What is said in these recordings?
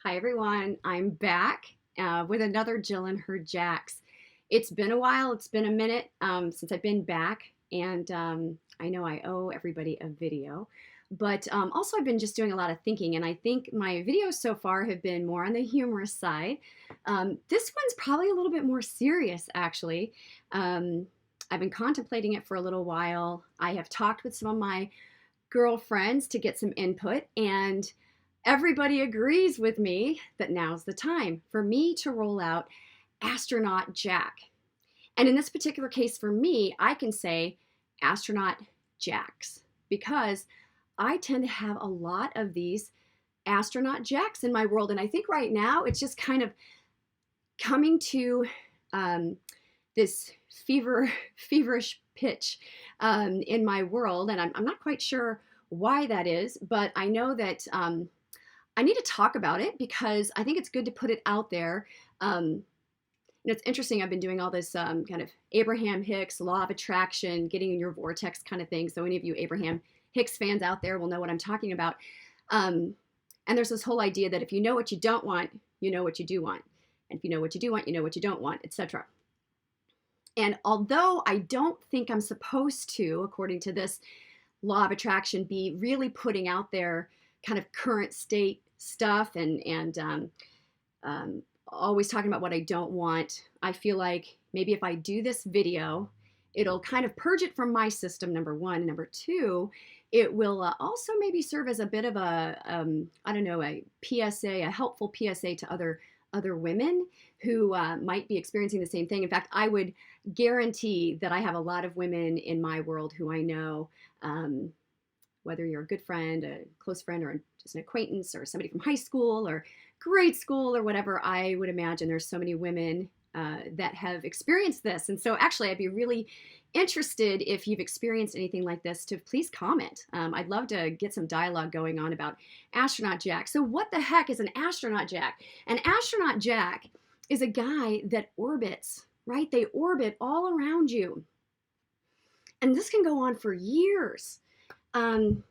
Hi everyone, I'm back with another Jill and her Jacks. It's been a while, it's been a minute since I've been back, and I know I owe everybody a video. But also, I've been just doing a lot of thinking, and I think my videos so far have been more on the humorous side. This one's probably a little bit more serious, actually. Um, I've been contemplating it for a little while. I have talked with some of my girlfriends to get some input, and everybody agrees with me that now's the time for me to roll out astronaut Jack. And in this particular case for me, I can say astronaut Jacks because I tend to have a lot of these astronaut Jacks in my world. And I think right now it's just kind of coming to um, this feverish pitch in my world. And I'm not quite sure why that is, but I know that I need to talk about it because I think it's good to put it out there. It's interesting. I've been doing all this kind of Abraham Hicks, law of attraction, getting in your vortex kind of thing. So any of you Abraham Hicks fans out there will know what I'm talking about. And there's this whole idea that if you know what you don't want, you know what you do want. And if you know what you do want, you know what you don't want, etc. And although I don't think I'm supposed to, according to this law of attraction, be really putting out there kind of current state stuff and always talking about what I don't want, I feel like maybe if I do this video, it'll kind of purge it from my system, number one. And number two, it will also maybe serve as a bit of I don't know, a PSA, a helpful PSA to other women who might be experiencing the same thing. In fact, I would guarantee that I have a lot of women in my world who I know, whether you're a good friend, a close friend, or just an acquaintance, or somebody from high school or grade school or whatever, I would imagine there's so many women that have experienced this. And so actually, I'd be really interested if you've experienced anything like this to please comment. I'd love to get some dialogue going on about astronaut Jack. So what the heck is an astronaut Jack? An astronaut Jack is a guy that orbits, right? They orbit all around you. And this can go on for years.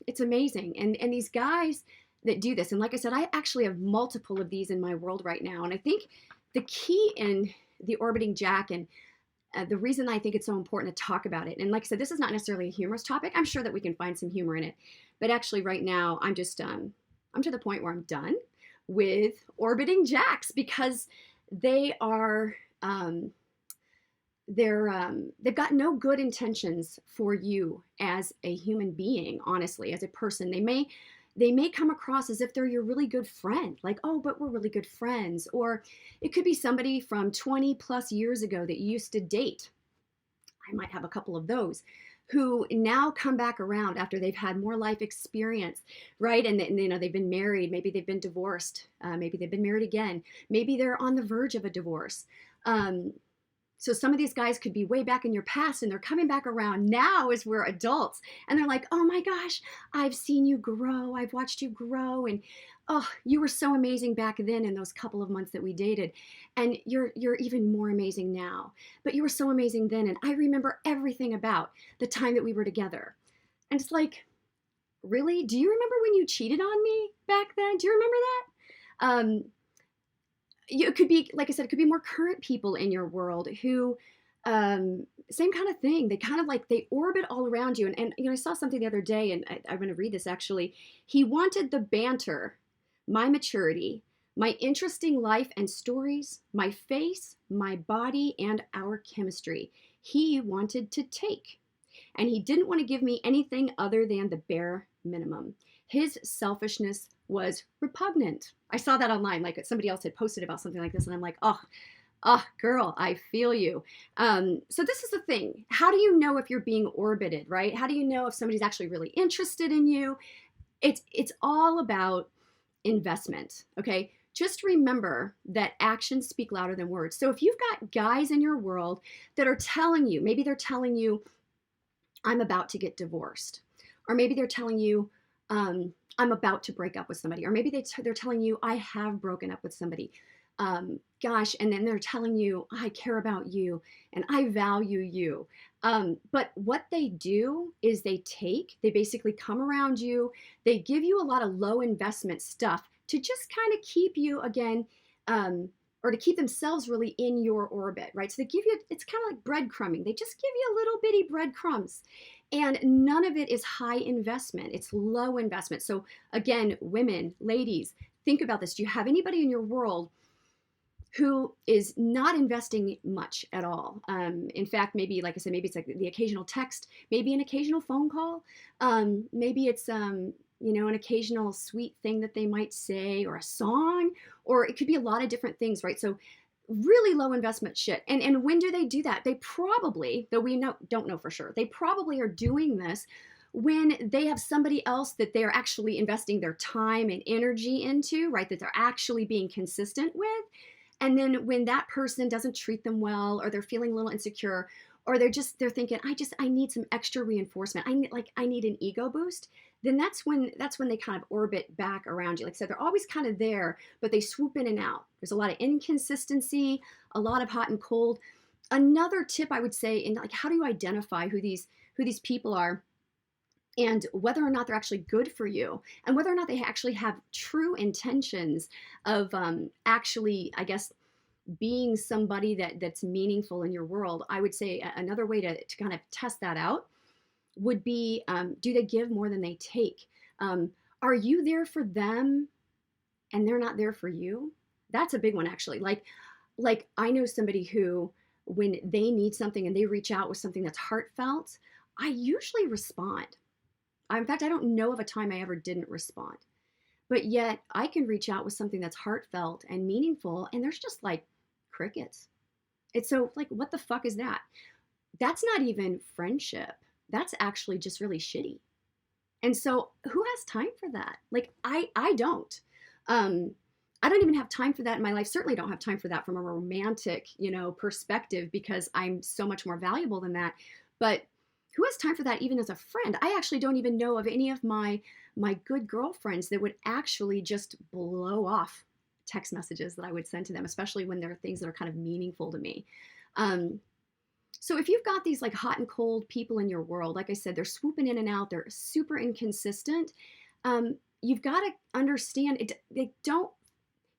It's amazing. And these guys that do this, and like I said, I actually have multiple of these in my world right now. And I think the key in the orbiting Jack, and the reason I think it's so important to talk about it, and like I said, this is not necessarily a humorous topic. I'm sure that we can find some humor in it. But actually right now, I'm just, I'm to the point where I'm done with orbiting Jacks because they are, they've got no good intentions for you as a human being, honestly, as a person. They may come across as if they're your really good friend, like, oh, but we're really good friends. Or it could be somebody from 20 plus years ago that you used to date. I might have a couple of those who now come back around after they've had more life experience, right? And they've been married, maybe they've been divorced, maybe they've been married again, maybe they're on the verge of a divorce. So some of these guys could be way back in your past and they're coming back around now as we're adults. And they're like, oh my gosh, I've seen you grow. I've watched you grow. And oh, you were so amazing back then in those couple of months that we dated. And you're even more amazing now. But you were so amazing then. And I remember everything about the time that we were together. And it's like, really? Do you remember when you cheated on me back then? Do you remember that? It could be, like I said, it could be more current people in your world who, same kind of thing. They kind of like, they orbit all around you. And I saw something the other day, and I'm going to read this actually. He wanted the banter, my maturity, my interesting life and stories, my face, my body, and our chemistry. He wanted to take. And he didn't want to give me anything other than the bare minimum. His selfishness was repugnant. I saw that online, like somebody else had posted about something like this, and I'm like, oh, girl, I feel you. So this is the thing. How do you know if you're being orbited, right? How do you know if somebody's actually really interested in you? It's all about investment, okay? Just remember that actions speak louder than words. So if you've got guys in your world that are telling you, maybe they're telling you, I'm about to get divorced, or maybe they're telling you, I'm about to break up with somebody, or maybe they're telling you, I have broken up with somebody. Gosh, and then they're telling you, I care about you and I value you. But what they do is they basically come around you, they give you a lot of low investment stuff to just kind of keep you again, or to keep themselves really in your orbit, right? So they give you, it's kind of like breadcrumbing. They just give you little bitty breadcrumbs. And none of it is high investment. It's low investment. So again, women, ladies, think about this. Do you have anybody in your world who is not investing much at all? In fact, maybe, like I said, maybe it's like the occasional text, maybe an occasional phone call. Maybe it's, an occasional sweet thing that they might say, or a song, or it could be a lot of different things, right? So really low investment shit. And when do they do that? They probably, though we don't know for sure, they probably are doing this when they have somebody else that they're actually investing their time and energy into, right? That they're actually being consistent with. And then when that person doesn't treat them well, or they're feeling a little insecure, or they're thinking, I need some extra reinforcement. I need an ego boost. Then that's when they kind of orbit back around you. Like I said, they're always kind of there, but they swoop in and out. There's a lot of inconsistency, a lot of hot and cold. Another tip I would say, in like, how do you identify who these people are, and whether or not they're actually good for you, and whether or not they actually have true intentions of actually, I guess, being somebody that's meaningful in your world. I would say another way to kind of test that out would be, do they give more than they take? Are you there for them and they're not there for you? That's a big one, actually. Like I know somebody who, when they need something and they reach out with something that's heartfelt, I usually respond. In fact, I don't know of a time I ever didn't respond. But yet I can reach out with something that's heartfelt and meaningful, and there's just like crickets. It's so like, what the fuck is that? That's not even friendship. That's actually just really shitty. And so who has time for that? Like I don't. I don't even have time for that in my life. Certainly don't have time for that from a romantic, perspective, because I'm so much more valuable than that. But who has time for that even as a friend? I actually don't even know of any of my good girlfriends that would actually just blow off text messages that I would send to them, especially when there are things that are kind of meaningful to me. So if you've got these like hot and cold people in your world, like I said, they're swooping in and out, they're super inconsistent. You've got to understand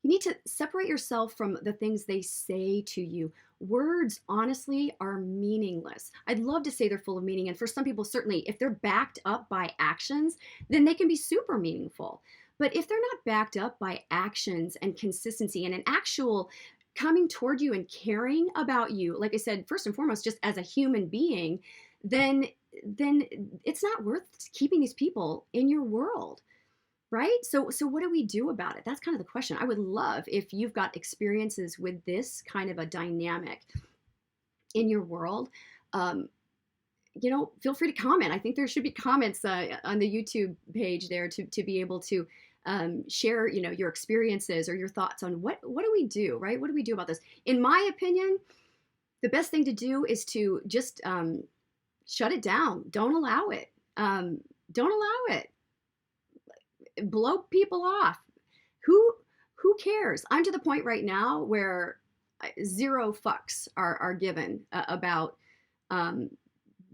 you need to separate yourself from the things they say to you. Words, honestly, are meaningless. I'd love to say they're full of meaning. And for some people, certainly, if they're backed up by actions, then they can be super meaningful. But if they're not backed up by actions and consistency and an actual coming toward you and caring about you, like I said, first and foremost, just as a human being, then it's not worth keeping these people in your world. Right? So what do we do about it? That's kind of the question. I would love if you've got experiences with this kind of a dynamic in your world. Feel free to comment. I think there should be comments on the YouTube page there to be able to share, your experiences or your thoughts on what do we do, right? What do we do about this? In my opinion, the best thing to do is to just shut it down. Don't allow it. Don't allow it. Blow people off. Who cares? I'm to the point right now where zero fucks are given about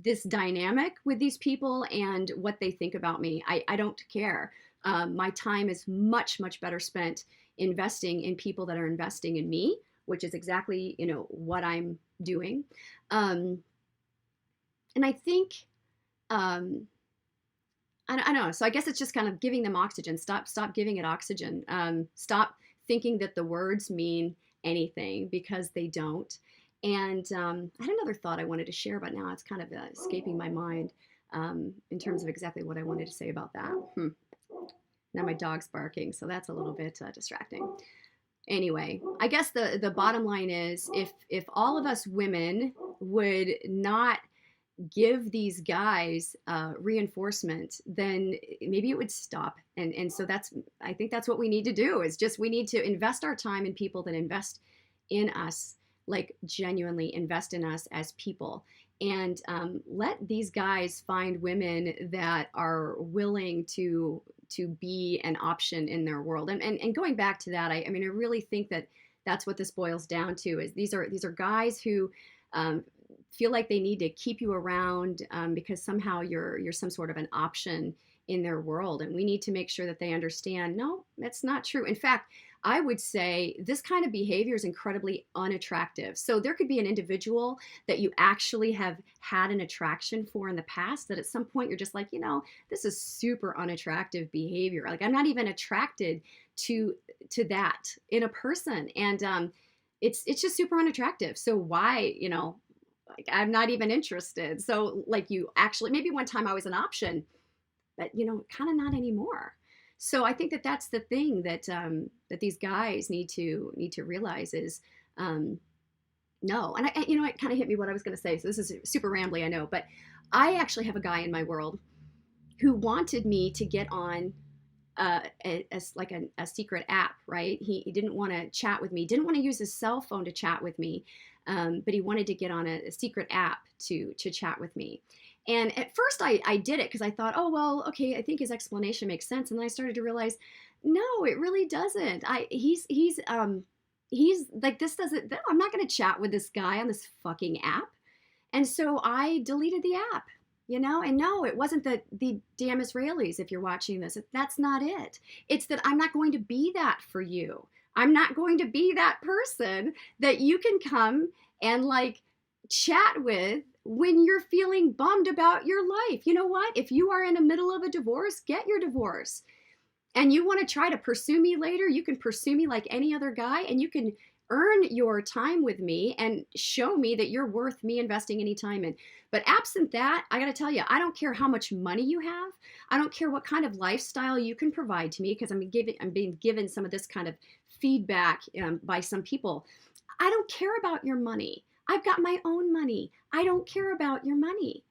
this dynamic with these people and what they think about me. I don't care. My time is much, much better spent investing in people that are investing in me, which is exactly, what I'm doing. And I think, I don't know. So I guess it's just kind of giving them oxygen. Stop giving it oxygen. Stop thinking that the words mean anything, because they don't. And I had another thought I wanted to share, but now it's kind of escaping my mind in terms of exactly what I wanted to say about that. Now my dog's barking, so that's a little bit distracting. Anyway, I guess the bottom line is, if all of us women would not give these guys reinforcement, then maybe it would stop. And so I think that's what we need to do, is just, we need to invest our time in people that invest in us, like genuinely invest in us as people. And let these guys find women that are willing to be an option in their world. And going back to that, I really think that that's what this boils down to, is these are guys who feel like they need to keep you around because somehow you're some sort of an option in their world. And we need to make sure that they understand, no, that's not true. In fact, I would say this kind of behavior is incredibly unattractive. So there could be an individual that you actually have had an attraction for in the past that at some point you're just like, this is super unattractive behavior. Like I'm not even attracted to that in a person. And it's just super unattractive. So why, like I'm not even interested. So like you actually, maybe one time I was an option, but kind of not anymore. So I think that that's the thing that that these guys need to realize is no. And it kind of hit me what I was going to say. So this is super rambly, I know, but I actually have a guy in my world who wanted me to get on a secret app, right? He didn't want to chat with me, didn't want to use his cell phone to chat with me, but he wanted to get on a secret app to chat with me. And at first I did it because I thought, oh, well, okay, I think his explanation makes sense. And then I started to realize, no, it really doesn't. He's like, this doesn't, I'm not going to chat with this guy on this fucking app. And so I deleted the app, and no, it wasn't the damn Israelis. If you're watching this, that's not it. It's that I'm not going to be that for you. I'm not going to be that person that you can come and like chat with when you're feeling bummed about your life. You know what? If you are in the middle of a divorce, get your divorce. And you want to try to pursue me later, you can pursue me like any other guy, and you can earn your time with me and show me that you're worth me investing any time in. But absent that, I got to tell you, I don't care how much money you have. I don't care what kind of lifestyle you can provide to me, because I'm being given some of this kind of feedback by some people. I don't care about your money. I've got my own money. I don't care about your money.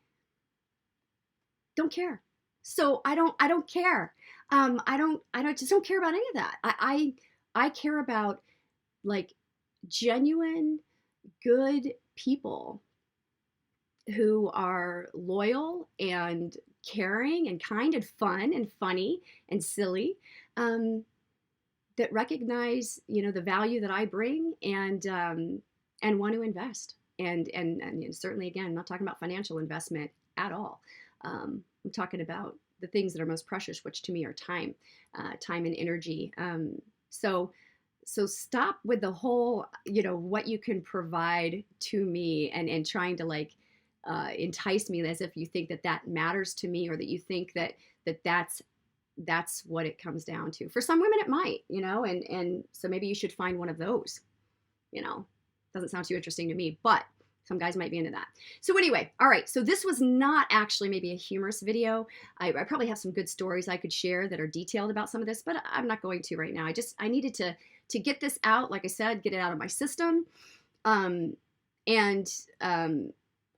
Don't care. So I don't care. I just don't care about any of that. I care about like genuine, good people who are loyal and caring and kind and fun and funny and silly, that recognize, the value that I bring and want to invest. And certainly, again, I'm not talking about financial investment at all. I'm talking about the things that are most precious, which to me are time and energy. So stop with the whole, what you can provide to me and trying to like entice me as if you think that matters to me, or that you think that's what it comes down to. For some women it might, and so maybe you should find one of those. Doesn't sound too interesting to me, but some guys might be into that. So anyway, all right. So this was not actually maybe a humorous video. I probably have some good stories I could share that are detailed about some of this, but I'm not going to right now. I needed to get this out. Like I said, get it out of my system. I'm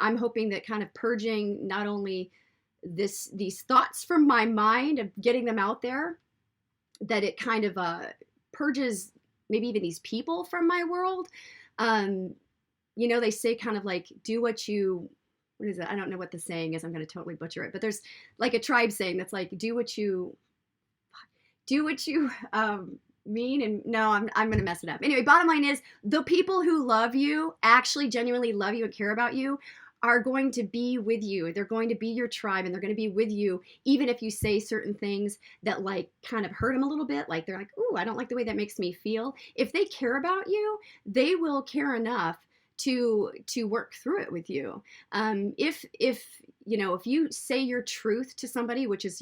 hoping that kind of purging not only these thoughts from my mind, of getting them out there, that it kind of purges maybe even these people from my world. They say kind of like, do what you, what is it? I don't know what the saying is. I'm going to totally butcher it, but there's like a tribe saying that's like, do what you mean. And no, I'm going to mess it up. Anyway, bottom line is, the people who love you, actually genuinely love you and care about you, are going to be with you. They're going to be your tribe, and they're going to be with you even if you say certain things that like kind of hurt them a little bit. Like they're like, ooh, I don't like the way that makes me feel. If they care about you, they will care enough to work through it with you. If you say your truth to somebody, which is,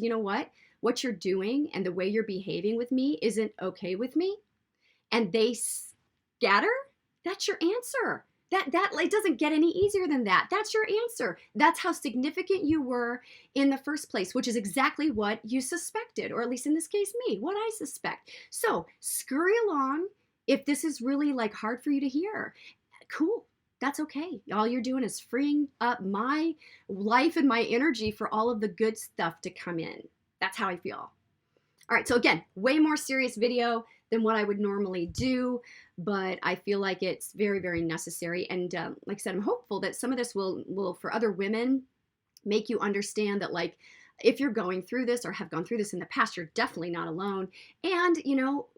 what you're doing and the way you're behaving with me isn't okay with me, and they scatter, that's your answer. That it doesn't get any easier than that. That's your answer. That's how significant you were in the first place, which is exactly what you suspected, or at least in this case, me, what I suspect. So scurry along if this is really like hard for you to hear. Cool. That's okay. All you're doing is freeing up my life and my energy for all of the good stuff to come in. That's how I feel. All right. So again, way more serious video than what I would normally do, but I feel like it's very, very necessary. And like I said, I'm hopeful that some of this will for other women make you understand that, like, if you're going through this or have gone through this in the past, you're definitely not alone. And,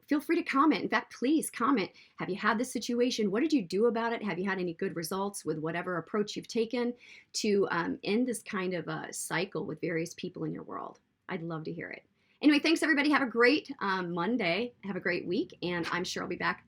feel free to comment. In fact, please comment. Have you had this situation? What did you do about it? Have you had any good results with whatever approach you've taken to end this kind of cycle with various people in your world? I'd love to hear it. Anyway, thanks everybody. Have a great Monday. Have a great week. And I'm sure I'll be back